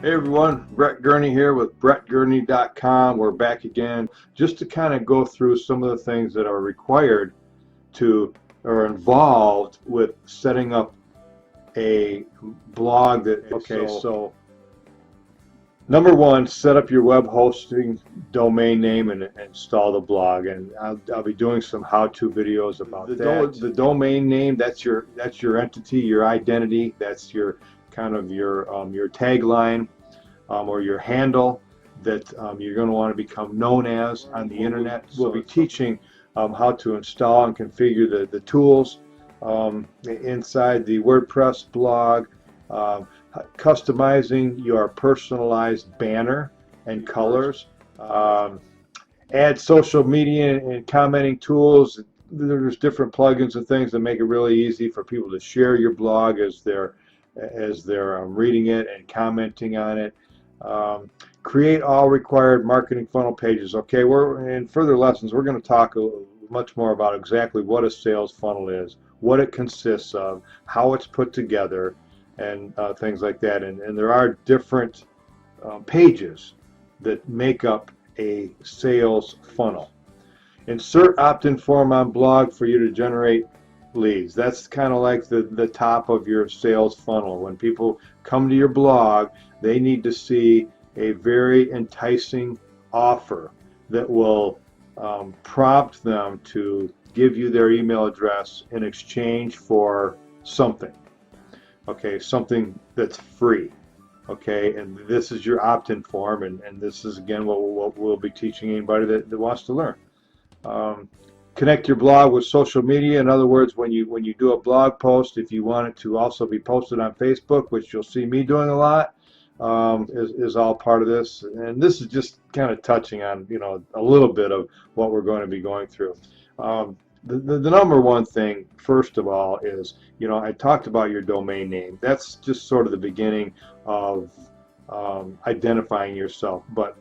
Hey everyone, Brett Gurney here with BrettGurney.com. We're back again just to kind of go through some of the things that are required to or involved with setting up a blog. So number one, set up your web hosting domain name and install the blog. And I'll be doing some how-to videos about that. The domain name, that's your entity, your identity. That's your kind of your tagline or your handle that you're going to want to become known as on the internet. We'll be teaching how to install and configure the tools inside the WordPress blog, customizing your personalized banner and colors, add social media and commenting tools. There's different plugins and things that make it really easy for people to share your blog as they're reading it and commenting on it. Create all required marketing funnel pages. Okay, in further lessons we're going to talk much more about exactly what a sales funnel is, what it consists of, how it's put together, and things like that. And there are different pages that make up a sales funnel. Insert opt-in form on blog for you to generate leads. That's kind of like the top of your sales funnel. When people come to your blog, they need to see a very enticing offer that will prompt them to give you their email address in exchange for something. Okay, something that's free. Okay, and this is your opt-in form, and this is again what we'll be teaching anybody that wants to learn. Connect your blog with social media. In other words, when you do a blog post, if you want it to also be posted on Facebook, which you'll see me doing a lot, is all part of this. And this is just kind of touching on a little bit of what we're going to be going through. The number one thing, first of all, is I talked about your domain name. That's just sort of the beginning of identifying yourself, but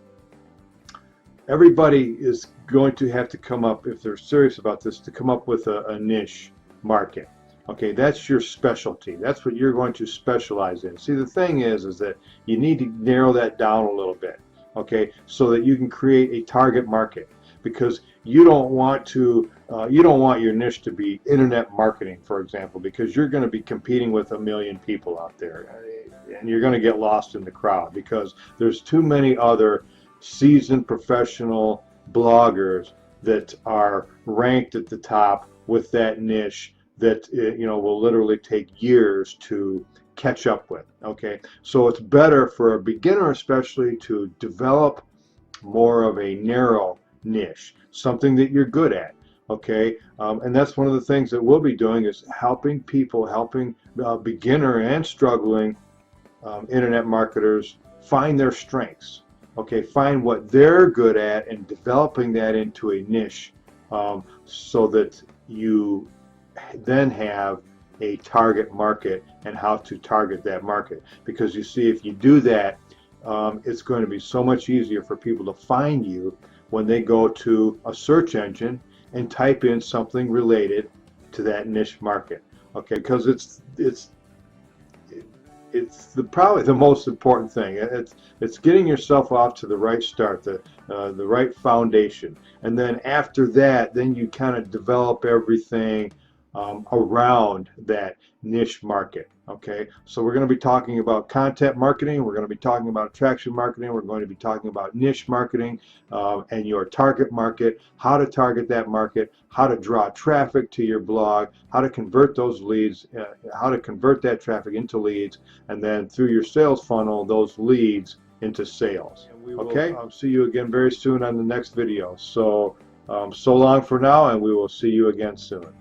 everybody is going to have to come up, if they're serious about this, to come up with a niche market. Okay, that's your specialty. That's what you're going to specialize in. See, the thing is that you need to narrow that down a little bit, okay, so that you can create a target market, because you don't want your niche to be internet marketing, for example, because you're going to be competing with 1 million people out there, and you're going to get lost in the crowd because there's too many other seasoned professional bloggers that are ranked at the top with that niche that will literally take years to catch up with. Okay, so it's better for a beginner especially to develop more of a narrow niche, something that you're good at. Okay, and that's one of the things that we'll be doing, is helping beginner and struggling internet marketers find their strengths. Okay, find what they're good at and developing that into a niche, so that you then have a target market and how to target that market. Because you see, if you do that, it's going to be so much easier for people to find you when they go to a search engine and type in something related to that niche market. Okay, because it's probably the most important thing. It's getting yourself off to the right start, the right foundation, and then after that, then you kind of develop everything around that niche market. Okay, so we're going to be talking about content marketing, we're going to be talking about attraction marketing, we're going to be talking about niche marketing, and your target market, how to target that market, how to draw traffic to your blog, how to convert those leads, how to convert that traffic into leads, and then through your sales funnel, those leads into sales. Okay, I'll see you again very soon on the next video. So long for now, and we will see you again soon.